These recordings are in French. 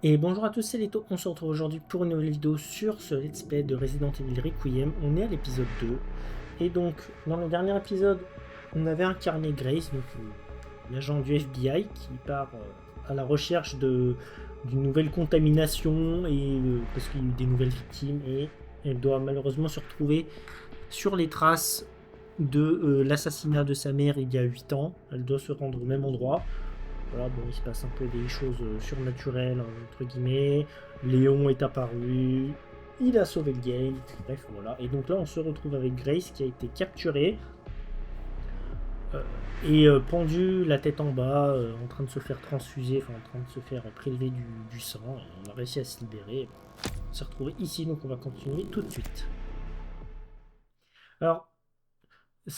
Et bonjour à tous, c'est Leto. On se retrouve aujourd'hui pour une nouvelle vidéo sur ce Let's Play de Resident Evil Requiem. On est à l'épisode 2. Et donc, dans le dernier épisode, on avait incarné Grace, donc l'agent du FBI qui part à la recherche d'une nouvelle contamination et parce qu'il y a eu des nouvelles victimes et elle doit malheureusement se retrouver sur les traces de l'assassinat de sa mère il y a 8 ans. Elle doit se rendre au même endroit. Voilà, bon, il se passe un peu des choses surnaturelles, entre guillemets. Léon est apparu, il a sauvé le game, bref, voilà. Et donc là, on se retrouve avec Grace qui a été capturée euh, et pendue, la tête en bas, en train de se faire transfuser, enfin en train de se faire prélever du sang. Et on a réussi à se libérer. On s'est retrouvé ici, donc on va continuer tout de suite. Alors,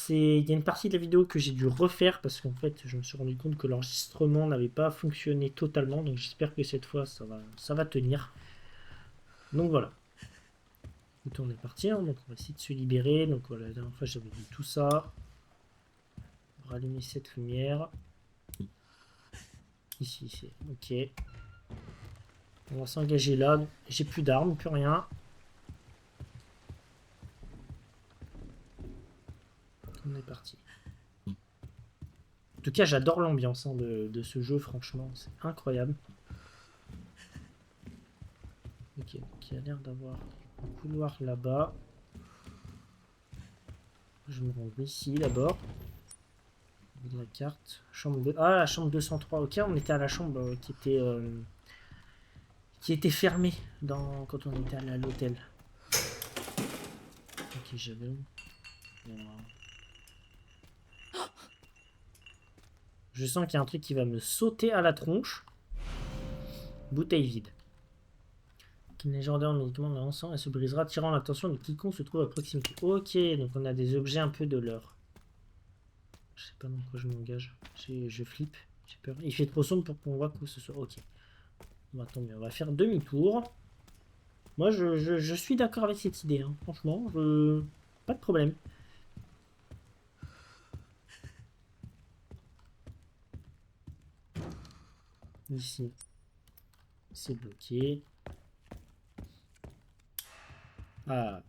il y a une partie de la vidéo que j'ai dû refaire parce qu'en fait je me suis rendu compte que l'enregistrement n'avait pas fonctionné totalement, donc j'espère que cette fois ça va tenir. Donc voilà. Écoutez, on est parti, hein, donc on va essayer de se libérer. Donc voilà, la dernière fois j'avais vu tout ça. On va rallumer cette lumière. Ici, c'est ok. On va s'engager là. J'ai plus d'armes, plus rien. On est parti. En tout cas, j'adore l'ambiance de ce jeu, franchement, c'est incroyable. Ok, donc il y a l'air d'avoir un couloir là-bas. Je me rends ici d'abord. La carte. Chambre de... Ah, la chambre 203. Ok, on était à la chambre qui était fermée quand on était allé à l'hôtel. Ok, j'avais... Je sens qu'il y a un truc qui va me sauter à la tronche. Bouteille vide. Qui légendaire médicament de l'encens, elle se brisera, tirant l'attention de quiconque se trouve à proximité. Ok, donc on a des objets un peu de l'heure. Je sais pas dans quoi je m'engage. Je flippe, j'ai peur. Il fait trop sombre pour qu'on voit quoi que ce soit. Ok. Bon, attendez, on va faire demi-tour. Moi, je suis d'accord avec cette idée. Hein. Franchement, pas de problème. Ici, c'est bloqué. Ah,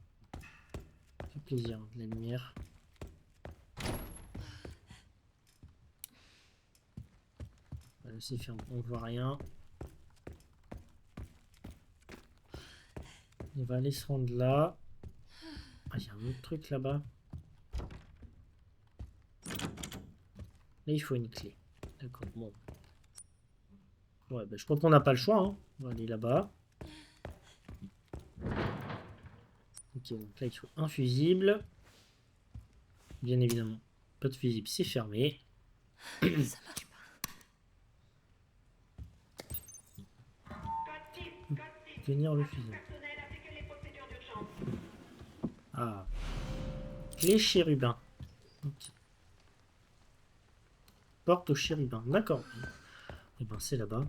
ça fait plaisir, de la lumière. Voilà, c'est fermé, on voit rien. On va aller se rendre là. Ah, il y a un autre truc là-bas. Là, il faut une clé. D'accord, bon. Ouais, bah, je crois qu'on n'a pas le choix. Hein. On va aller là-bas. Ok, donc là, il faut un fusible. Bien évidemment, pas de fusible, c'est fermé. Ça marche Tenir le fusible. Ah. Les chérubins. Ok. Porte aux chérubins. D'accord. Et ben c'est là-bas.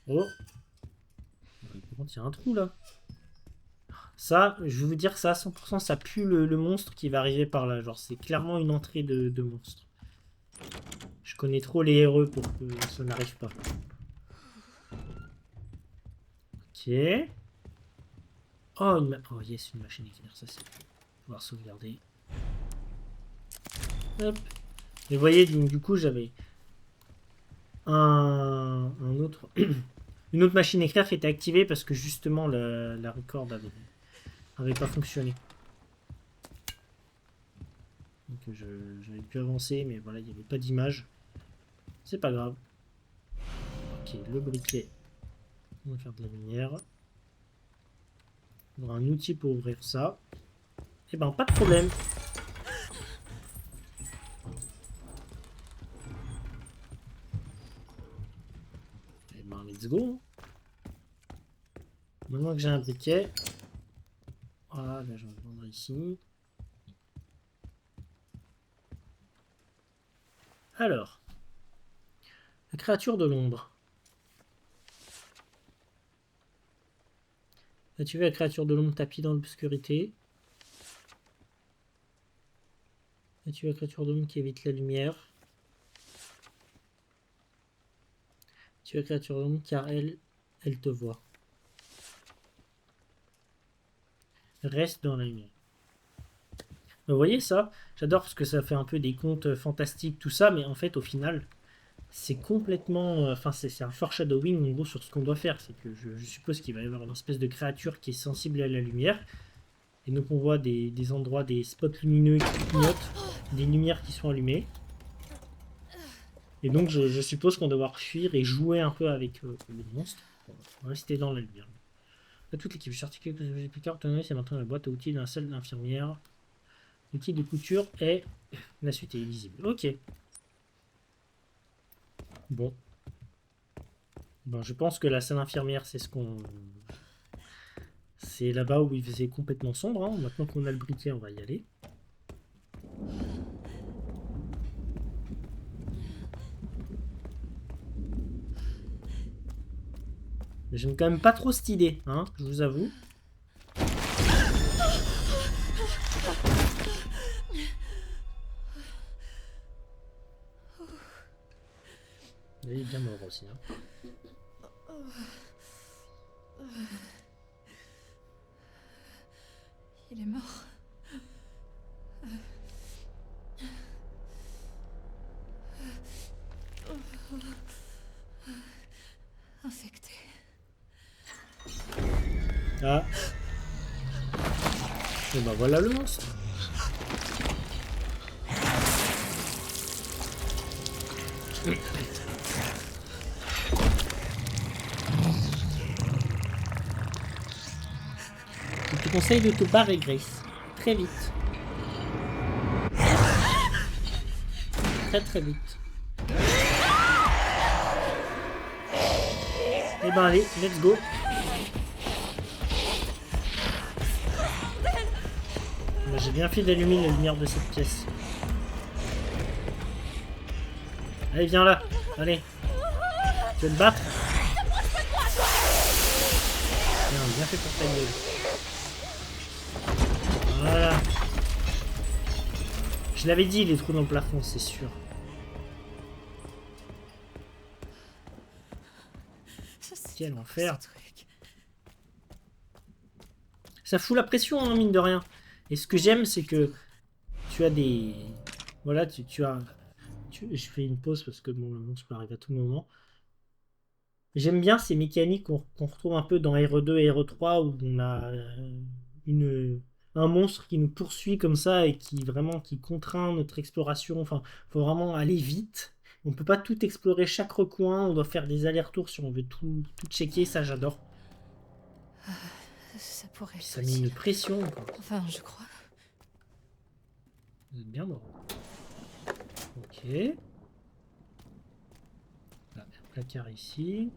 Oh. Par contre, il y a un trou là. Ça, je vais vous dire ça, 100%, ça pue le monstre qui va arriver par là. Genre, c'est clairement une entrée de monstre. Je connais trop les RE pour que ça n'arrive pas. Ok. Oh, oh yes, une machine éclair, ça c'est pouvoir sauvegarder. Hop. Et vous voyez, du coup, j'avais un autre, une autre machine éclair qui était activée parce que justement la record avait pas fonctionné. Donc j'avais pu avancer, mais voilà, il n'y avait pas d'image. C'est pas grave. Ok, le briquet. On va faire de la lumière. On aura un outil pour ouvrir ça. Et ben, pas de problème. Et ben, let's go. Maintenant que j'ai un briquet. Voilà, là, je vais le vendre ici. Alors, la créature de l'ombre. As-tu vu la créature de l'ombre tapis dans l'obscurité? As-tu vu la créature de l'ombre qui évite la lumière? Tu es créature d'ombre car elle te voit. Reste dans la lumière. Vous voyez ça? J'adore parce que ça fait un peu des contes fantastiques, tout ça, mais en fait, au final, c'est complètement... Enfin, c'est un foreshadowing, en gros, sur ce qu'on doit faire. C'est que je suppose qu'il va y avoir une espèce de créature qui est sensible à la lumière. Et donc, on voit des endroits, des spots lumineux qui clignotent, des lumières qui sont allumées. Et donc, je suppose qu'on doit devoir fuir et jouer un peu avec le monstre. Pour rester dans la lumière. À toute l'équipe, je suis articulé que j'ai plus tard, c'est maintenant la boîte à outils d'un salle d'infirmière. L'outil de couture est... La suite est illisible. Ok. Bon. Bon, je pense que la salle infirmière, c'est ce qu'on... C'est là-bas où il faisait complètement sombre. Hein. Maintenant qu'on a le briquet, on va y aller. J'aime quand même pas trop cette idée, hein, je vous avoue. Il est bien mort aussi. Hein. Il est mort. Infecté. Ah. Et ben voilà le monstre. Je te conseille de te barrer, Grace. Très vite. Très vite. Eh ben allez, let's go. J'ai bien fait d'allumer la lumière de cette pièce. Allez, viens là. Allez. Tu veux te battre? Bien fait pour ta gueule. Voilà. Je l'avais dit, les trous dans le plafond, c'est sûr. Quel enfer. Ça fout la pression, hein, mine de rien. Et ce que j'aime, c'est que tu as des... Voilà, tu as... Je fais une pause parce que bon, le monstre peut arriver à tout moment. J'aime bien ces mécaniques qu'on retrouve un peu dans RE2 et RE3 où on a un monstre qui nous poursuit comme ça et qui contraint notre exploration. Enfin, faut vraiment aller vite. On peut pas tout explorer chaque recoin. On doit faire des allers-retours si on veut tout checker. Ça, j'adore. Ça pourrait. Ça met une pression. Quoi. Enfin, je crois. Vous êtes bien mort. Ok. Là, un placard ici.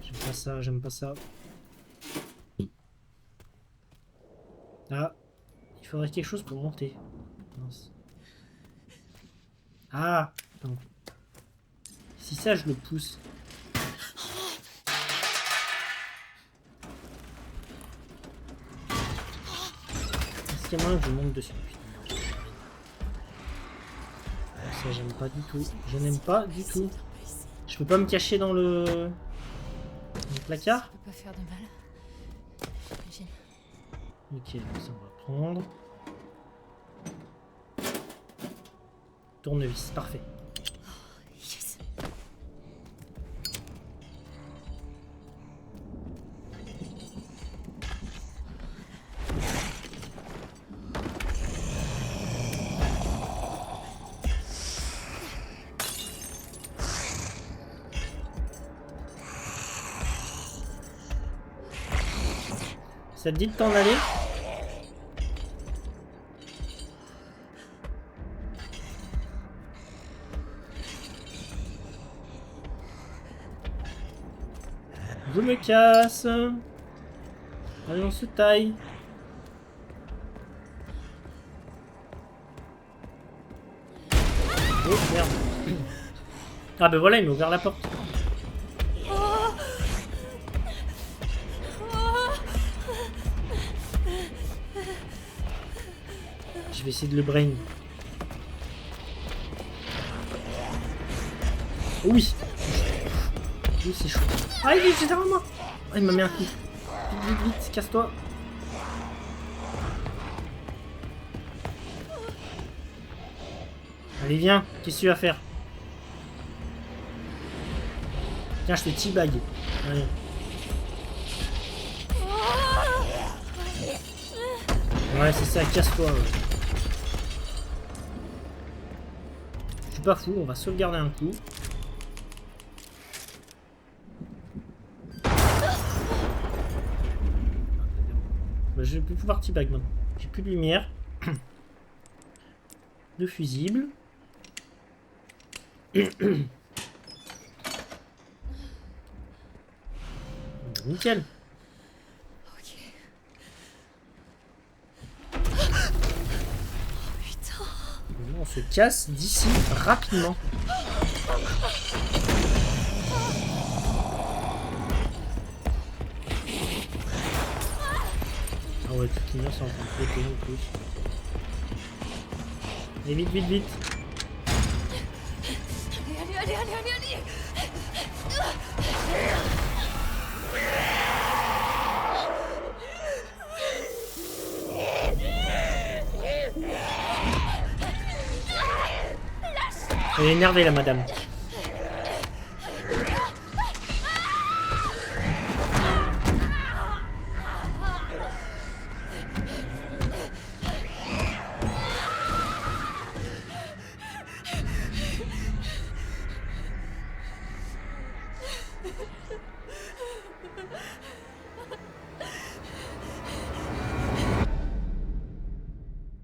J'aime pas ça, j'aime pas ça. Ah, il faudrait quelque chose pour monter. Mince. Ah, attends. Si ça, je le pousse. Est-ce qu'il y a moyen que je monte dessus? Ça, j'aime pas du tout. Je n'aime pas du tout. Je peux pas me cacher dans le placard? Ça peut pas faire de mal. J'imagine. Ok, ça on va prendre. Tournevis, parfait. Yes. Ça te dit de t'en aller? Je me casse. Allez, on se taille. Oh merde. Ah ben voilà, il m'a ouvert la porte. vais essayer de le brain. Oh oui. Oui, c'est chaud. Ah, il est derrière moi. Ah, il m'a mis un coup. Vite, vite, vite, casse-toi. Allez, viens. Qu'est-ce que tu vas faire? Tiens, je te teabag. Allez. Ouais, c'est ça, casse-toi. Ouais. Je suis pas fou, on va sauvegarder un coup. Bah, je vais plus pouvoir teabag maintenant. J'ai plus de lumière. De fusible. Nickel. Ok. Putain. On se casse d'ici rapidement. Ah ouais, tout les murs sont en train de péter en plus. Allez, vite, vite, vite. Allez. Elle est énervée, la madame.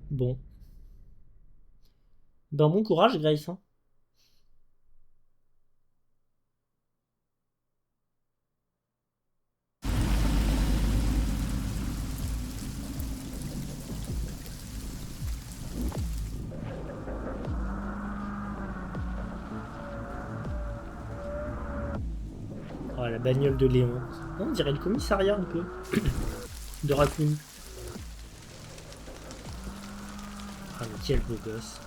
Bon. Ben, bon courage, Grace. Hein. Oh, la bagnole de Léon. On dirait le commissariat un peu. De Raccoon. Ah, mais quel beau gosse.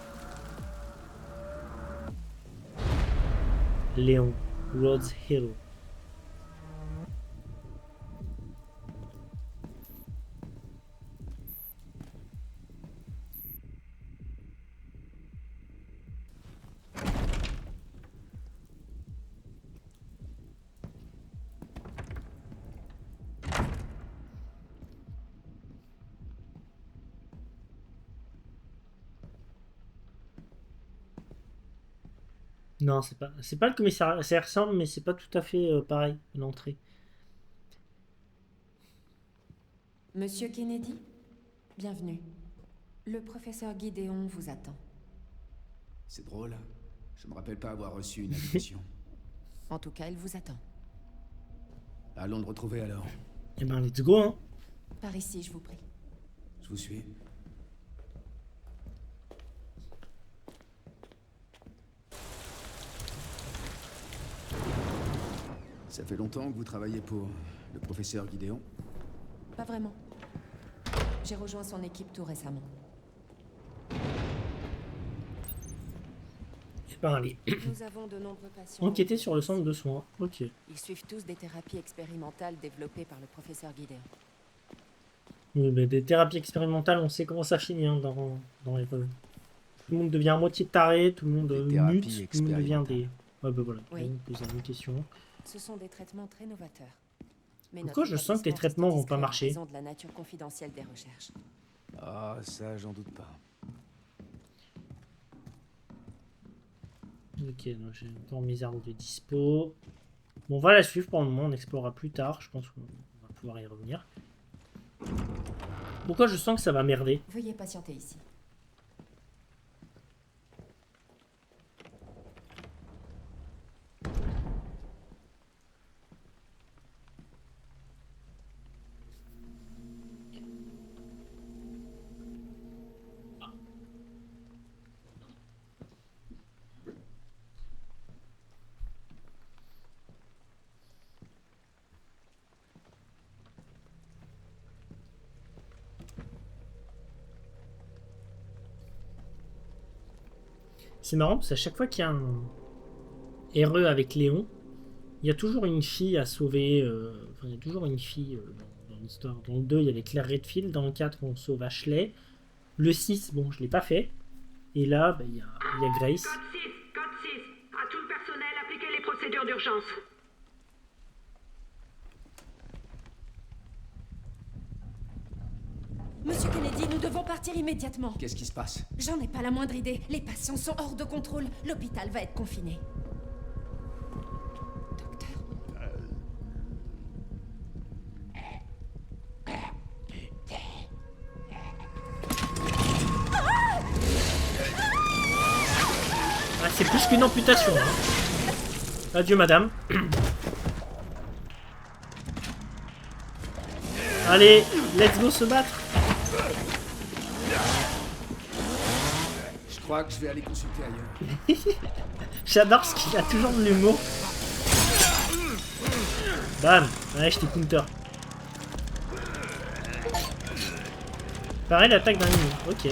Léon. Rhodes Hero. Non, c'est pas le commissariat. Ça y ressemble, mais c'est pas tout à fait pareil, l'entrée. Monsieur Kennedy, bienvenue. Le professeur Gideon vous attend. C'est drôle. Je me rappelle pas avoir reçu une invitation. En tout cas, il vous attend. Allons le retrouver alors. Eh ben, let's go, hein. Par ici, je vous prie. Je vous suis. Ça fait longtemps que vous travaillez pour le professeur Gideon? Pas vraiment. J'ai rejoint son équipe tout récemment. Eh ben, allez. Nous avons de nombreux patients. Enquêter sur le centre de soins. Ok. Ils suivent tous des thérapies expérimentales développées par le professeur Gideon. Oui, mais des thérapies expérimentales, on sait comment ça finit hein, dans les revue. Tout le monde devient à moitié taré, tout le monde Des thérapies mute, tout le monde devient des... Ouais, bah voilà, Oui. on pose une question. Ce sont des traitements très novateurs. Mais Pourquoi notre je sens que tes établissement traitements reste vont pas discret en marcher? raison de la nature confidentielle des recherches. Ah, ça, j'en doute pas. Ok, donc j'ai encore mes armes de dispo. Bon, on va la suivre pour le moment, on explorera plus tard, je pense qu'on va pouvoir y revenir. Pourquoi je sens que ça va merder? Veuillez patienter ici. C'est marrant parce qu'à chaque fois qu'il y a un RE avec Léon, il y a toujours une fille à sauver. Enfin, il y a toujours une fille dans l'histoire. Dans le 2, il y avait Claire Redfield. Dans le 4, on sauve Ashley. Le 6, bon, je l'ai pas fait. Et là, bah, il y a Grace. Code 6. À tout le personnel, appliquez les procédures d'urgence. Monsieur Kennedy, nous devons partir immédiatement. Qu'est-ce qui se passe? J'en ai pas la moindre idée. Les patients sont hors de contrôle. L'hôpital va être confiné. Docteur? Ah, c'est plus qu'une amputation. Hein. Adieu, madame. Allez, let's go se battre. Je crois que je vais aller consulter ailleurs. J'adore ce qu'il a toujours de l'humour. Bam. Ouais, je t'ai counter. Pareil, l'attaque d'un ennemi. Ok.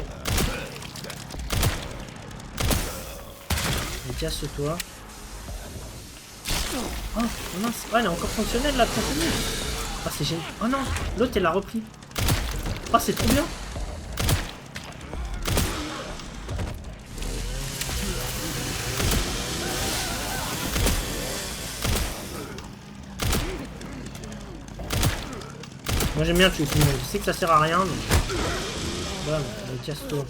Mais casse-toi. Oh mince. Ouais, elle est encore fonctionnelle la tronçonneuse. Ah, c'est génial. Oh non, l'autre elle l'a repris. Oh, c'est trop bien. Moi j'aime bien tuer tout le monde. Je sais que ça sert à rien, mais. Bam, allez, casse-toi.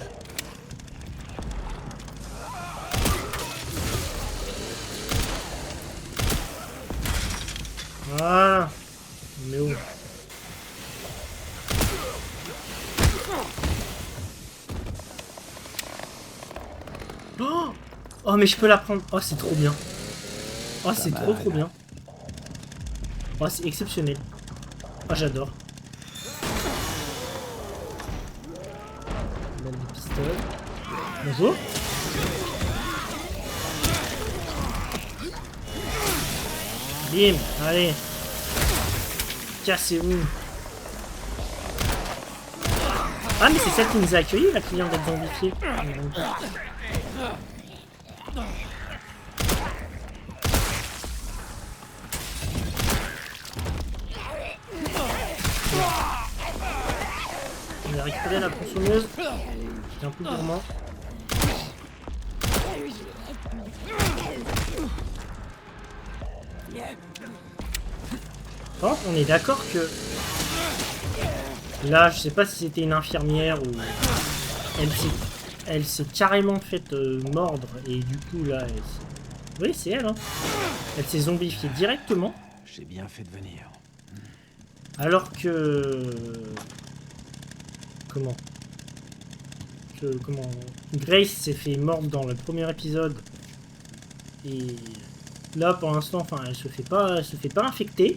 Voilà. Mais où? Oh, oh mais je peux la prendre. Oh c'est trop bien. Oh c'est trop bien. Oh c'est exceptionnel. Oh j'adore. Balle de pistolet. Bonjour. Bim, allez. Cassez-vous. Ah mais c'est celle qui nous a accueillis, la cliente d'être zombifiée. On a récupéré la tronçonneuse. C'était un peu gourmand. Oh, on est d'accord que là, je sais pas si c'était une infirmière ou elle s'est carrément faite mordre et du coup là, oui c'est elle. Hein. Elle s'est zombifiée directement. J'ai bien fait de venir. Alors que comment Grace s'est fait mordre dans le premier épisode et là pour l'instant, enfin elle se fait pas infecter.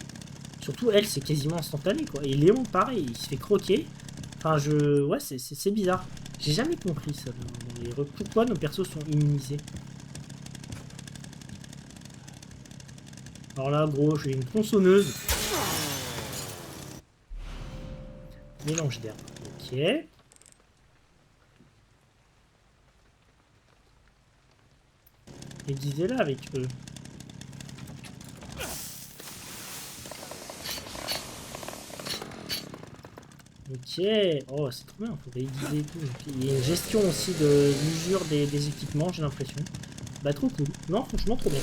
Surtout elle, c'est quasiment instantané quoi. Et Léon pareil, il se fait croquer. Enfin ouais c'est bizarre. J'ai jamais compris ça dans les pourquoi nos persos sont immunisés. Alors là gros, j'ai une tronçonneuse. Mélange d'air. Ok. Aiguisez-la avec eux. Ok. Oh, c'est trop bien. Faut aiguiser et tout. Il y a une gestion aussi de l'usure des équipements, j'ai l'impression. Bah, trop cool. Non, franchement, trop bien.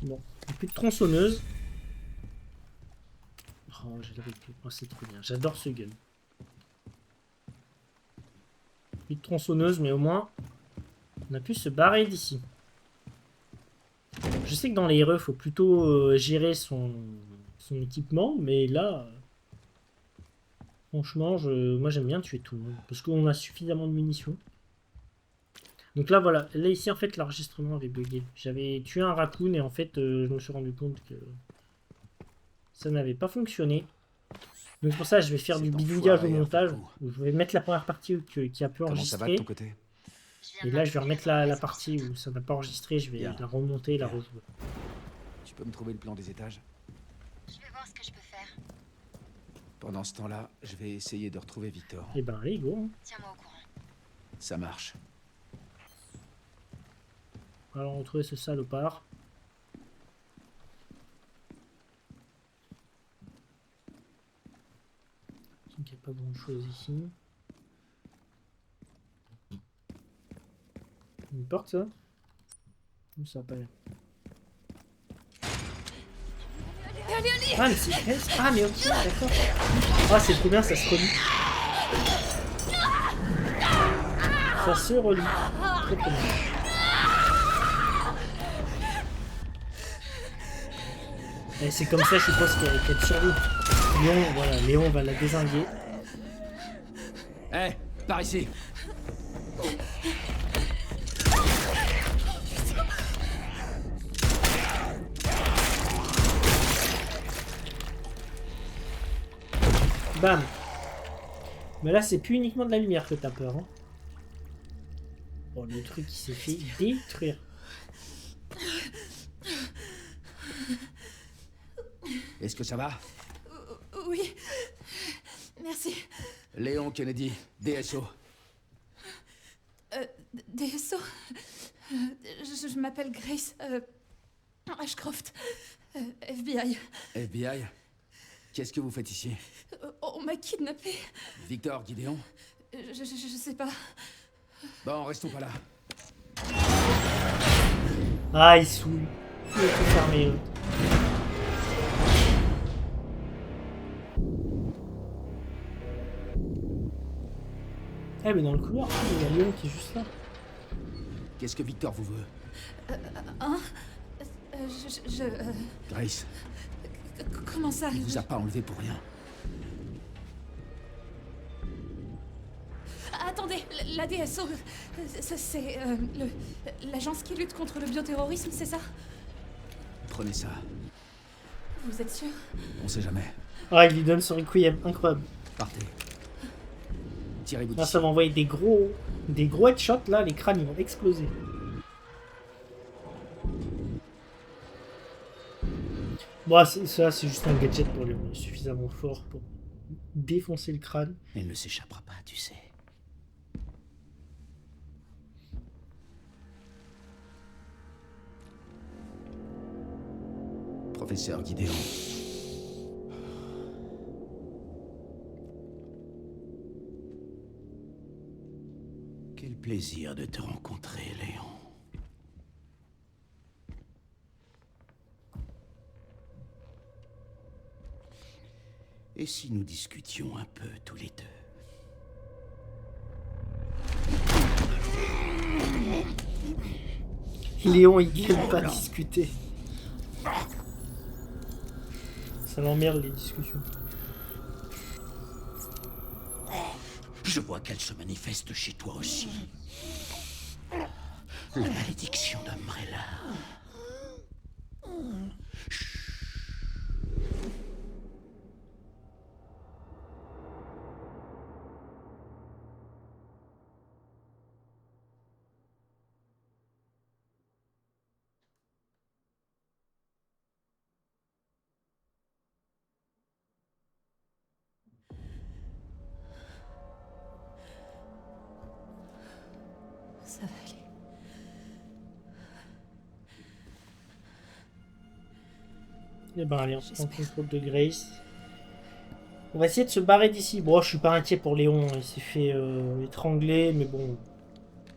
Bon, plus de tronçonneuse. Oh, j'ai le recul. Oh, c'est trop bien. J'adore ce gun. Plus de tronçonneuse, mais au moins, on a pu se barrer d'ici. Je sais que dans les RE, il faut plutôt gérer son équipement, mais là, franchement, moi j'aime bien tuer tout le monde, parce qu'on a suffisamment de munitions. Donc là, voilà. Là, ici, en fait, l'enregistrement avait bugué. J'avais tué un raccoon et en fait, je me suis rendu compte que ça n'avait pas fonctionné. Donc c'est pour ça que je vais faire du bidouillage au montage. Où je vais mettre la première partie qui a pu enregistrer. Comment ça va de ton côté? Et là, je vais remettre la partie où ça n'a pas enregistré. Je vais la remonter et la rejouer. Tu peux me trouver le plan des étages? Je vais voir ce que je peux faire. Pendant ce temps-là, je vais essayer de retrouver Victor. Eh ben, allez, go. Hein. Tiens-moi au courant. Ça marche. Alors, retrouver ce salopard. Il n'y a pas grand-chose ici. Une porte, ça? Ou ça a pas l'air. Ah, mais c'est... Ah, mais ok, d'accord. Ah, c'est trop bien, ça se relie. Ça se relie. Très très bien. Et c'est comme ça, je suppose, qu'elle survit. Léon, voilà, Léon va la dézinguer. Hé, par ici. Bam. Mais là, c'est plus uniquement de la lumière que t'as peur. Hein. Bon, le truc, il s'est fait détruire. Est-ce que ça va? Oui. Merci. Léon Kennedy, DSO. DSO. Je m'appelle Grace. Ashcroft. FBI. FBI? Qu'est-ce que vous faites ici? On m'a kidnappé. Victor, Gideon? Je sais pas. Bon, restons pas là. Ah, il saoule. Il est tout fermé, l'autre. Eh, mais dans le couloir, il y a Léon qui est juste là. Qu'est-ce que Victor vous veut? Grace, Comment ça? il vous a pas enlevé pour rien. Attendez, la DSO, c'est l'agence qui lutte contre le bioterrorisme, c'est ça? Prenez ça. Vous êtes sûr? On sait jamais. Ah, il lui donne son requiem, incroyable. Partez. Tirez-vous Là, d'ici. ça va envoyer des gros headshots, là, les crânes, ils vont exploser. Bon, ça, c'est juste un gadget pour lui, il est suffisamment fort pour défoncer le crâne. Elle ne s'échappera pas, tu sais. Professeur Gideon. Quel plaisir de te rencontrer, Léon. Et si nous discutions un peu tous les deux? Léon, il n'aime pas discuter. Ça l'emmerde, les discussions. Je vois qu'elle se manifeste chez toi aussi. La malédiction d'Umbrella. Ça va aller. Eh ben, allez, on prend contrôle de Grace. On va essayer de se barrer d'ici. Bon, je suis pas inquiet pour Léon, il s'est fait étrangler, mais bon.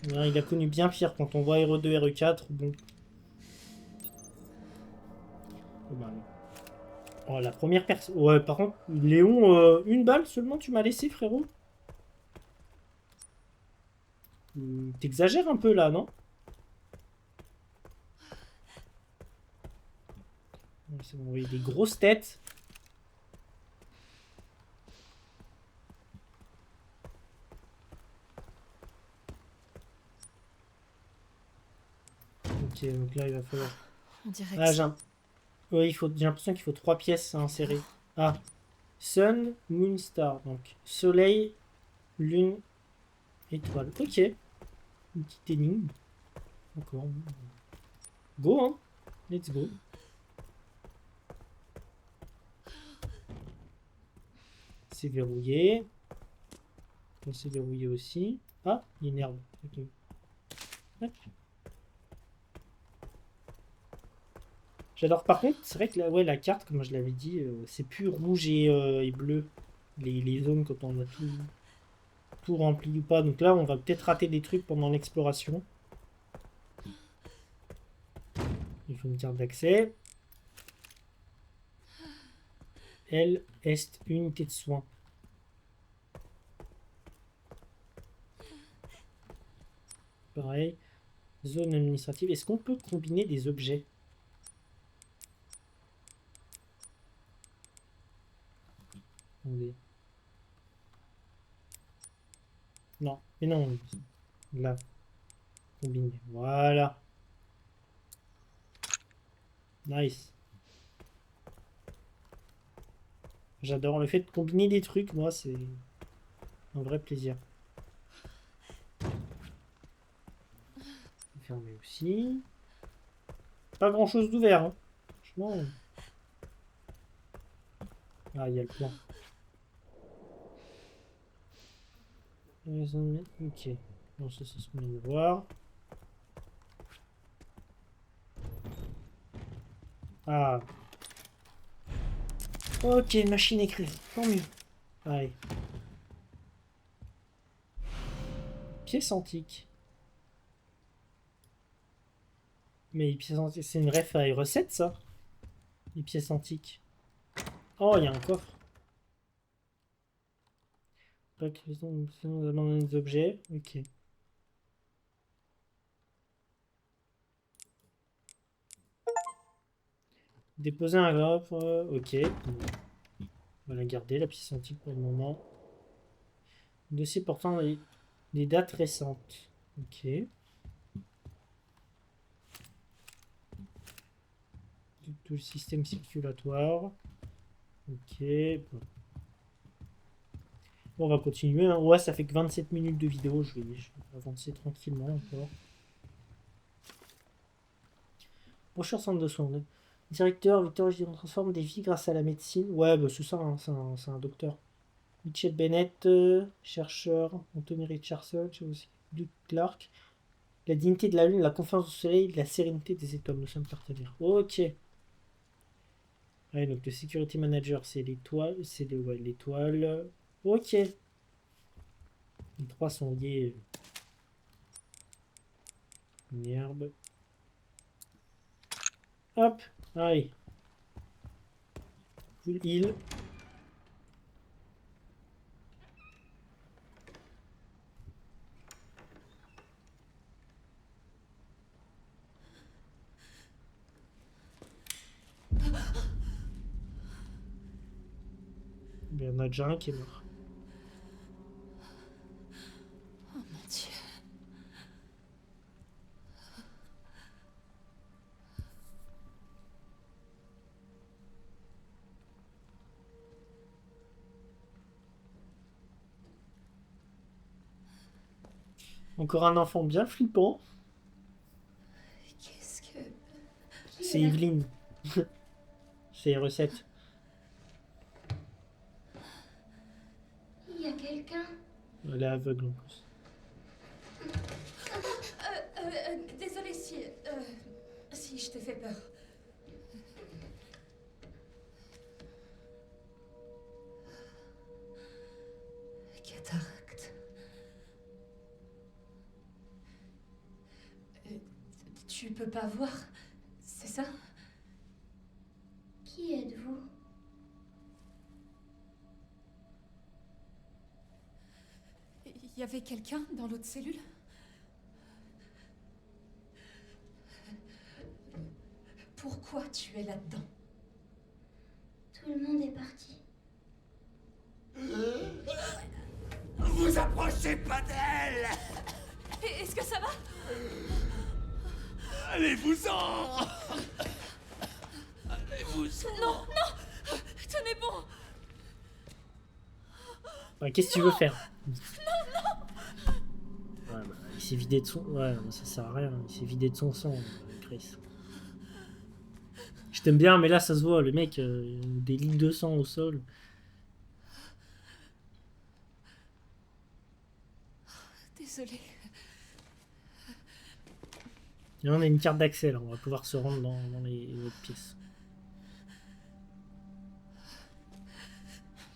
Il a connu bien pire quand on voit RE2, RE4. Bon. Eh ben, allez. Oh, la première personne. Ouais, par contre, Léon, une balle seulement tu m'as laissé, frérot. T'exagères un peu là, non? C'est bon, vous voyez des grosses têtes. Ok, donc là il va falloir. On dirait Ah, que ouais, j'ai l'impression qu'il faut 3 pièces à insérer. Ah, Sun, Moon, Star. Donc, Soleil, Lune, Étoile. Ok. Une petite énigme. D'accord. Go, hein. Let's go. C'est verrouillé. C'est verrouillé aussi. Ah, il y a une herbe. Ok. Hop. J'adore. Par contre, c'est vrai que ouais, la carte, comme je l'avais dit, c'est plus rouge et bleu. Les zones quand on a tout rempli ou pas. Donc là, on va peut-être rater des trucs pendant l'exploration. Il faut une carte d'accès. Elle est unité de soins. Pareil. Zone administrative. Est-ce qu'on peut combiner des objets? Attendez. Non, mais non. Là. Combiner. Voilà. Nice. J'adore le fait de combiner des trucs. Moi, c'est un vrai plaisir. Fermé aussi. Pas grand chose d'ouvert. Hein. Franchement. Ah, il y a le plan. Ok. Non, ça c'est ce qu'on vient de voir. Ah. Ok, machine écrite. Tant mieux. Allez. Pièce antique. Mais les pièces antiques, c'est une ref à recette ça? Les pièces antiques. Oh, il y a un coffre. Abandonner des objets. Ok. Déposer un coffre. Ok. On va la garder, la pièce antique pour le moment. Dossier portant les dates récentes. Ok. Tout le système circulatoire. Ok. Bon. Bon, on va continuer. Hein. Ouais, ça fait que 27 minutes de vidéo. Je vais avancer tranquillement encore. Brochure centre de soins. Directeur, Victor, je transforme des vies grâce à la médecine. Ouais, bah, c'est ça, hein, c'est un docteur. Mitchell Bennett, chercheur. Anthony Richardson, Luke Clark. La dignité de la lune, la confiance au soleil, la sérénité des étoiles. Nous sommes partenaires. Ok. Ouais, donc le security manager, c'est l'étoile. C'est l'étoile. Ok. Les trois sont liés. Une herbe. Hop. Allez. Full heal. Il y en a déjà un qui est mort. Oh mon Dieu. Encore un enfant bien flippant. Qu'est-ce que... C'est Evelyne. C'est les recettes. Il y a quelqu'un. Elle est aveugle en plus. Désolée si je t'ai fait peur. Cataracte. Tu peux pas voir, c'est ça? Qui êtes-vous? Il y avait quelqu'un dans l'autre cellule? Pourquoi tu es là-dedans? Tout le monde est parti. Vous approchez pas d'elle! Est-ce que ça va? Allez-vous-en! Allez-vous-en! Non, non! Tenez bon! Ouais, qu'est-ce que tu veux faire? Ouais, bah, il s'est vidé de son... Ouais, ça sert à rien. Il s'est vidé de son sang, Chris. Je t'aime bien, mais là, ça se voit. Le mec, des litres de sang au sol. Désolée. Et là, on a une carte d'accès, là. On va pouvoir se rendre dans les autres pièces.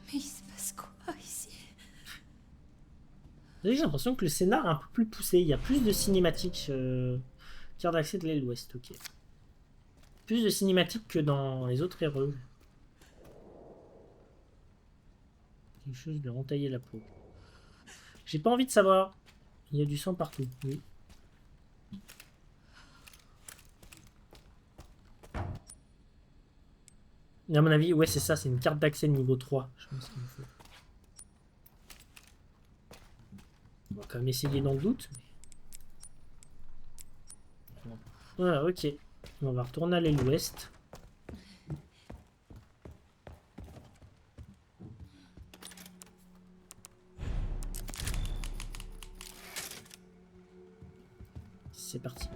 Mais il se passe quoi ici? J'ai l'impression que le scénar est un peu plus poussé. Il y a plus de cinématiques. Carte d'accès de l'aile ouest, ok. Plus de cinématiques que dans les autres héros. Quelque chose de entailler la peau. J'ai pas envie de savoir. Il y a du sang partout, oui. Et à mon avis, ouais, c'est ça, c'est une carte d'accès niveau 3. Je pense qu'il me faut. On va quand même essayer dans le doute. Mais... Voilà, ok. On va retourner à l'aile ouest. C'est parti.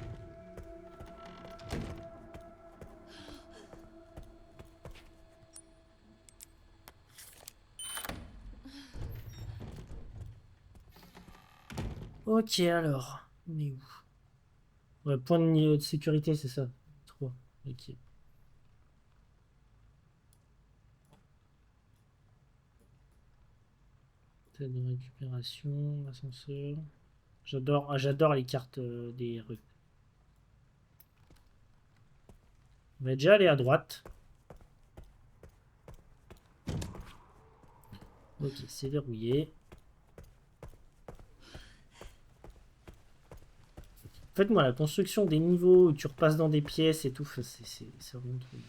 Ok, alors. On est où? Ouais, point de niveau de sécurité, c'est ça. 3. Ok. Tête de récupération, ascenseur. J'adore les cartes des rues. On va déjà aller à droite. Ok, c'est verrouillé. En fait, moi, la construction des niveaux où tu repasses dans des pièces et tout, c'est vraiment trop bien.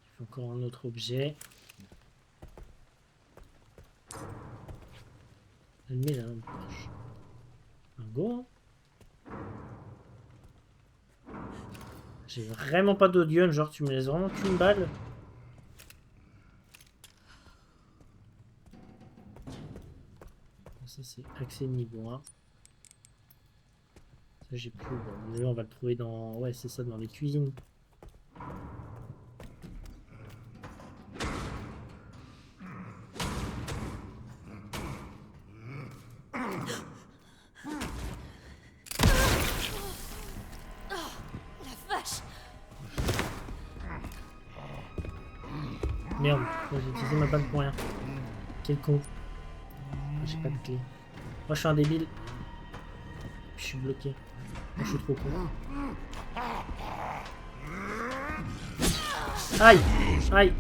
Il faut encore un autre objet. Elle met la lampe torche. Un go, hein. J'ai vraiment pas d'audion, genre tu me laisses vraiment qu'une balle. Ça c'est accès niveau 1. Ça j'ai plus. Bon, on va le trouver dans. Ouais, c'est ça, dans les cuisines. Merde, j'ai utilisé ma balle pour rien. Quel con. J'ai pas de clé. Moi je suis un débile. Je suis bloqué. Moi je suis trop con. Aïe. Aïe.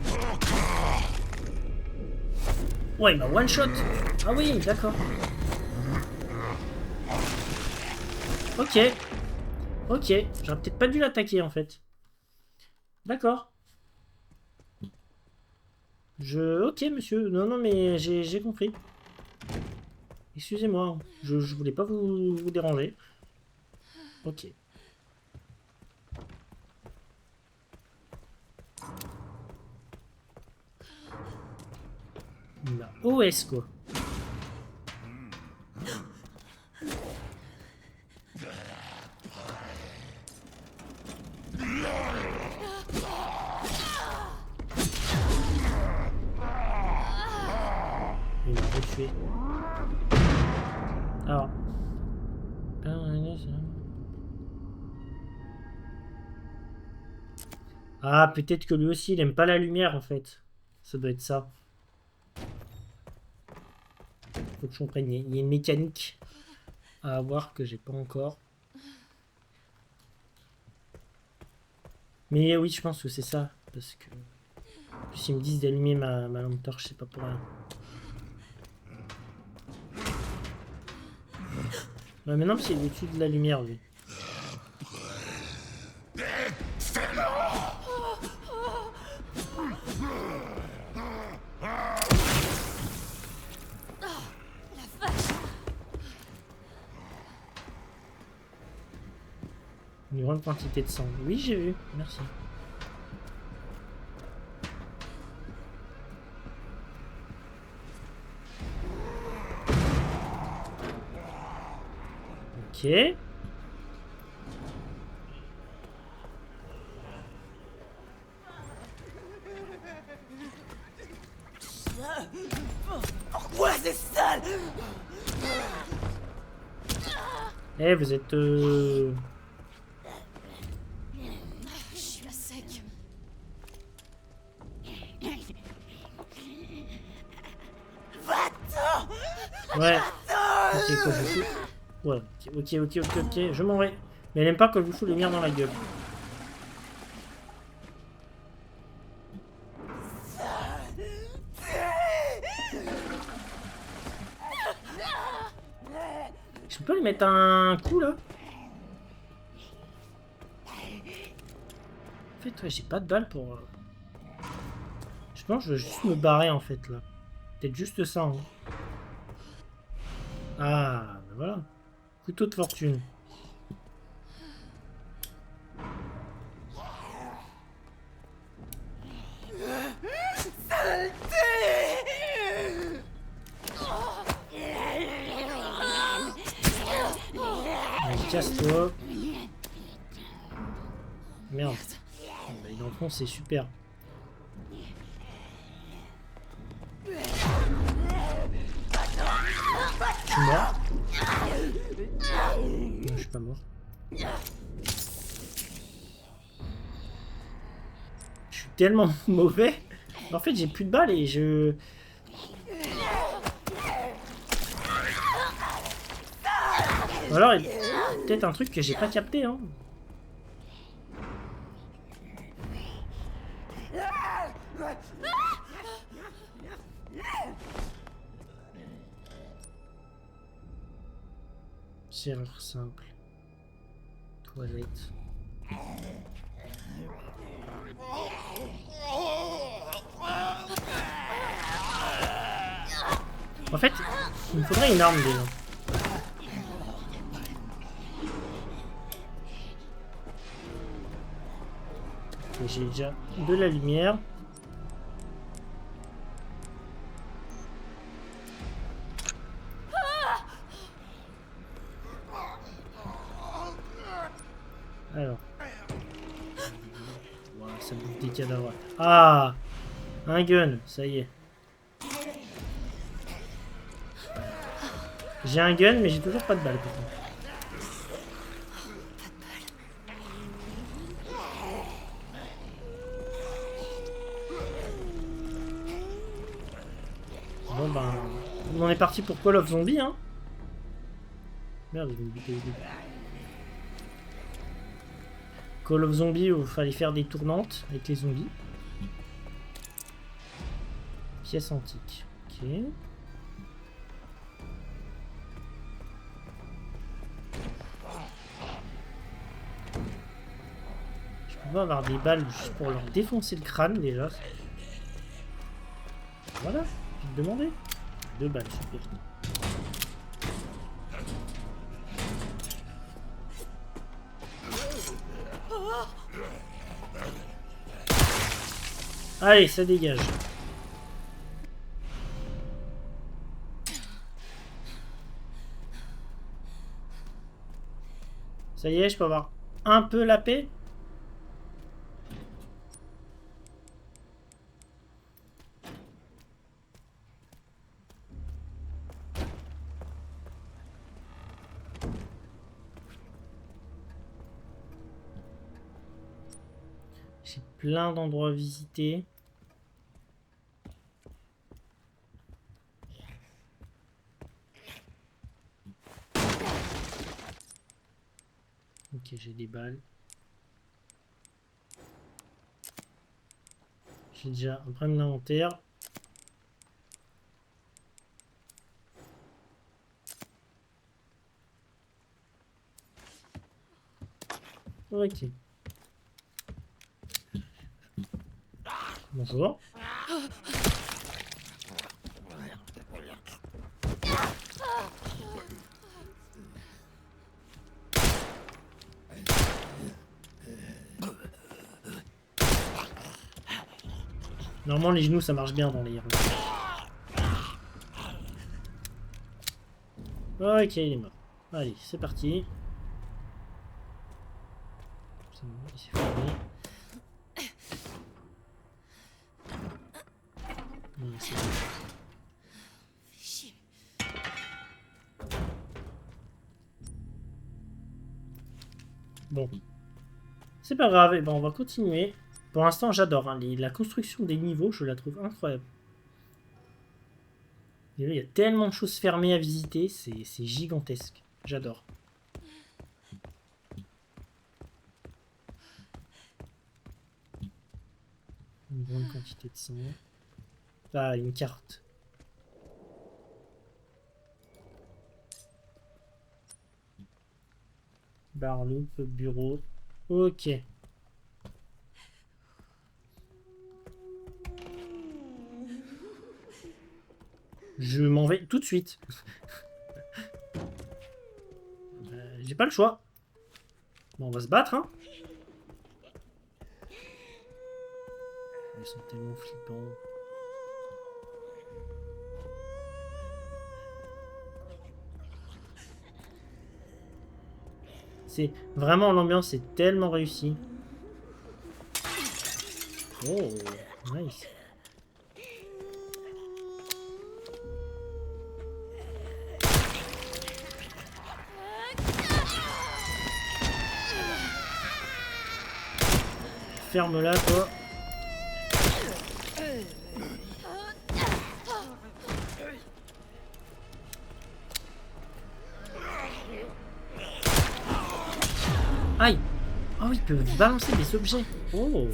Ouais, il m'a one shot. Ah oui, d'accord. Ok. Ok. J'aurais peut-être pas dû l'attaquer en fait. D'accord. Ok, monsieur. Non, non, mais j'ai compris. Excusez-moi. Je voulais pas vous déranger. Ok. La OS, quoi. Il m'a retué. Alors. Ah, peut-être que lui aussi, il aime pas la lumière, en fait. Ça doit être ça. Faut que je comprenne. Il y a une mécanique à avoir que j'ai pas encore. Mais oui, je pense que c'est ça. Parce que... En plus, ils me disent d'allumer ma lampe torche, c'est pas pour rien. Ouais, mais non, parce qu'il est au-dessus de la lumière, lui. Une grande quantité de sang. Oui, j'ai vu. Merci. Ok. Pourquoi c'est sale? Eh, vous êtes... Je suis à sec. Ouais. Ok, quoi, je fous. Ouais, ok, je m'en vais. Mais elle aime pas que je vous fous les lumières dans la gueule. Je peux lui mettre un coup là? En fait, ouais, j'ai pas de balles pour... Je pense que je vais juste me barrer en fait là. Peut-être juste ça. Hein. Ah, ben voilà. Couteau de fortune. Allez, casse-toi. Merde. Bah, il enfonce, c'est super. Je suis mort. Non, je suis pas mort. Je suis tellement mauvais. En fait, j'ai plus de balles et je... Ou alors, il y a peut-être un truc que j'ai pas capté, hein. Serrure simple. Toilette. En fait, il me faudrait une arme déjà. Ok, j'ai déjà de la lumière. Alors. Voilà, ça bouffe des cadavres. Ah! Un gun, ça y est. J'ai un gun, mais j'ai toujours pas de balles, pourtant. Bon ben, on en est parti pour Call of Zombie, hein. Merde, je vais me buter les deux. Call of Zombie où il fallait faire des tournantes avec les zombies. Pièce antique. Ok. Je peux pas avoir des balles juste pour leur défoncer le crâne déjà. Voilà, je te demandais. 2 balles, super. Allez, ça dégage. Ça y est, je peux avoir un peu la paix. J'ai plein d'endroits à visiter. Ok, j'ai des balles. J'ai déjà un problème d'inventaire. Ok. Bonjour. Normalement, les genoux, ça marche bien dans les héros. Ok, il est mort. Allez, c'est parti. C'est bon, il s'est fermé. Bon. C'est pas grave, et ben on va continuer. Pour l'instant, j'adore. Hein, la construction des niveaux, je la trouve incroyable. Et là, il y a tellement de choses fermées à visiter, c'est gigantesque. J'adore. Une grande quantité de sang. Ah, une carte. Barloop, bureau. Ok. Je m'en vais tout de suite. J'ai pas le choix. Bon, on va se battre, hein. Ils sont tellement flippants. C'est vraiment l'ambiance est tellement réussie. Oh, nice. Ferme-la, toi. Aïe! Oh, ils peuvent balancer des objets. Oh!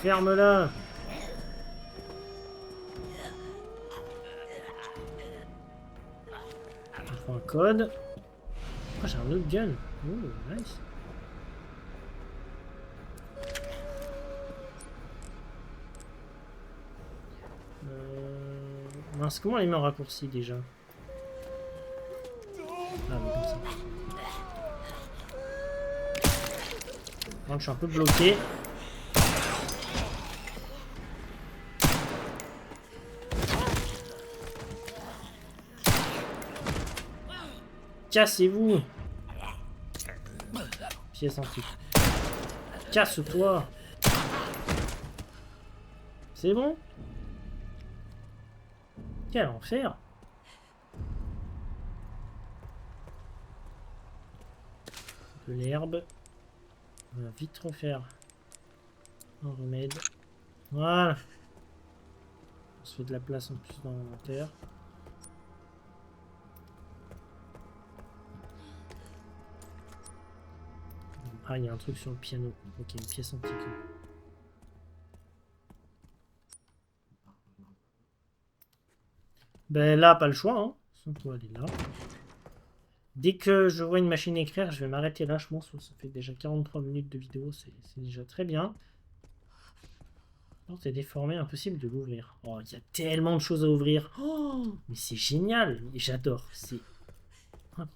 Ferme-la! On prend un code. Oh, j'ai un autre gun. Oh, nice. Mince, comment elle met en raccourci déjà? Ah, mais comme ça. Donc, je suis un peu bloqué. Cassez-vous! Pièce antique. Casse-toi! C'est bon? Quel enfer! De l'herbe. On va vite refaire un remède. Voilà! On se fait de la place en plus dans l'inventaire. Ah, il y a un truc sur le piano. Ok, une pièce antique. Ben là, pas le choix, hein. On peut aller là. Dès que je vois une machine à écrire, je vais m'arrêter là, je pense. Ça fait déjà 43 minutes de vidéo, c'est déjà très bien. Porte est déformée, impossible de l'ouvrir. Oh, il y a tellement de choses à ouvrir. Oh, mais c'est génial. J'adore. C'est incroyable.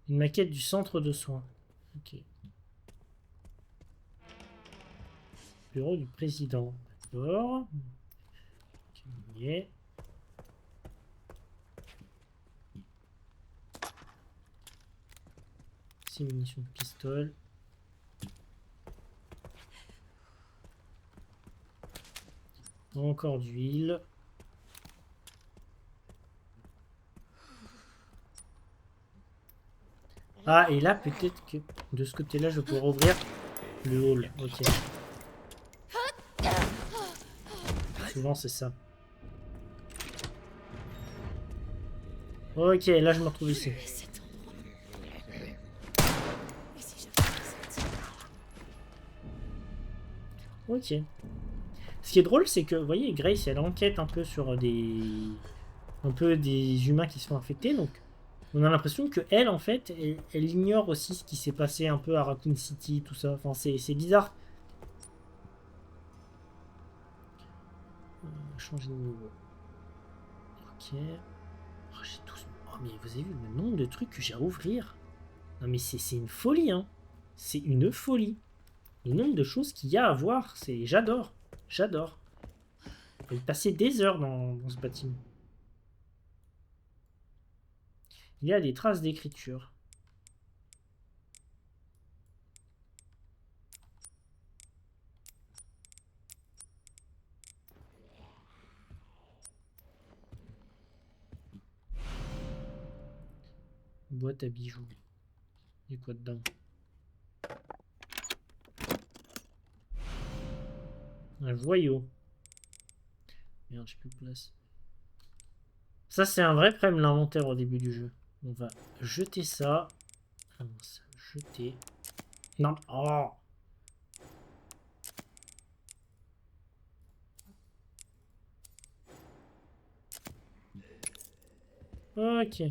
Une maquette du centre de soins. Ok. Bureau du président. D'accord. Ok, on y est. Six munitions de pistolet. Encore d'huile. Ah, et là, peut-être que de ce côté-là, je pourrais ouvrir le hall. Ok. Souvent, c'est ça. Ok, là, je me retrouve ici. Ok. Ce qui est drôle, c'est que, vous voyez, Grace, elle enquête un peu sur des humains qui sont infectés, donc on a l'impression que elle, en fait, elle ignore aussi ce qui s'est passé un peu à Raccoon City, tout ça. Enfin, c'est bizarre. Changer de niveau. Ok. Oh, j'ai tous... Oh, mais vous avez vu le nombre de trucs que j'ai à ouvrir? Non, mais c'est une folie, hein. C'est une folie. Le nombre de choses qu'il y a à voir, c'est... J'adore. J'adore. On peut y passer des heures dans ce bâtiment. Il y a des traces d'écriture. Boîte à bijoux. Il y a quoi dedans? Un voyau. Merde, j'ai plus de place. Ça, c'est un vrai problème, l'inventaire au début du jeu. On va jeter ça. Comment ça? Jeter. Non. Oh. Ok.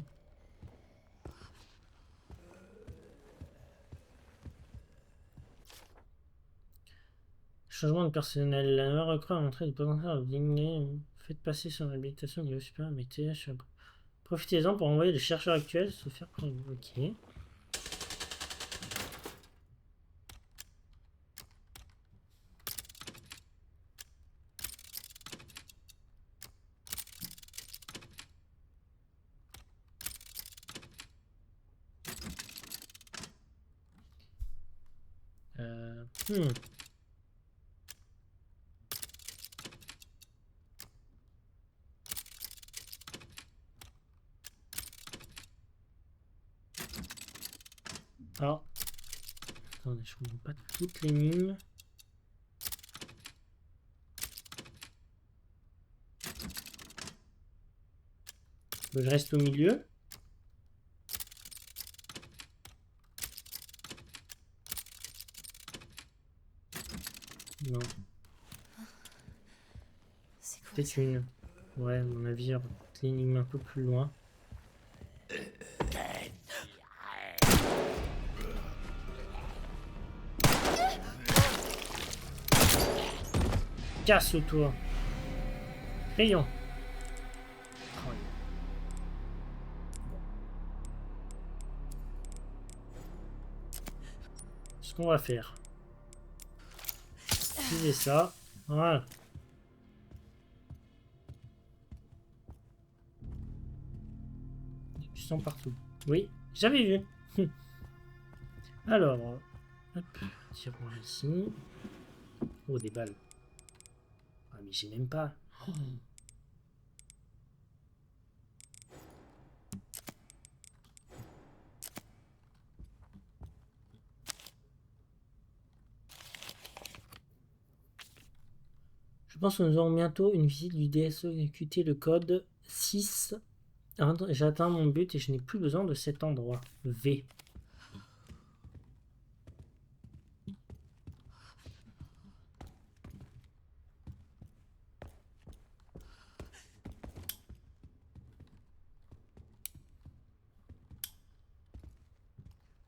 Changement de personnel. La nouvelle recrue a montré du potentiel de digner. Faites passer son habilitation au niveau supérieur. Mettez sur... Profitez-en pour envoyer les chercheurs actuels se faire prendre. Ok. Hmm. Alors, attendez, je comprends pas toute l'énigme. Je reste au milieu. Non. C'est quoi Peut-être ça? une. Ouais, à mon avis, l'énigme un peu plus loin. Casse-toi. Rayon. Ce qu'on va faire. Utiliser ça. Voilà. Du sang partout. Oui, j'avais vu. Alors, hop, tirons ici. Oh, des balles. Ah, mais j'ai même pas. Oh. Je pense que nous aurons bientôt une visite du DSE exécuter le code 6. J'ai atteint mon but et je n'ai plus besoin de cet endroit. V.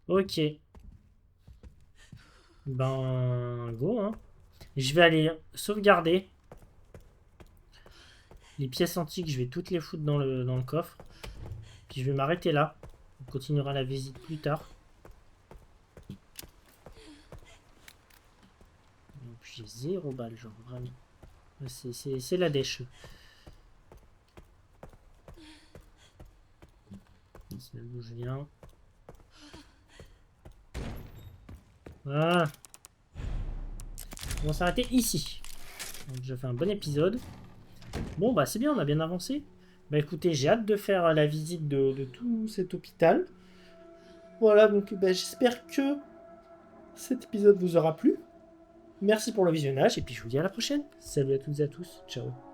Ok. Ben, go, hein. Je vais aller sauvegarder. Les pièces antiques, je vais toutes les foutre dans le coffre. Puis je vais m'arrêter là. On continuera la visite plus tard. Et puis j'ai 0 balles, genre, vraiment. C'est la dèche. C'est là d'où je viens. Voilà. On va s'arrêter ici. Donc je fais un bon épisode. Bon bah c'est bien, on a bien avancé. Bah écoutez, j'ai hâte de faire la visite de tout cet hôpital. Voilà, donc bah, j'espère que cet épisode vous aura plu. Merci pour le visionnage et puis je vous dis à la prochaine. Salut à toutes et à tous. Ciao.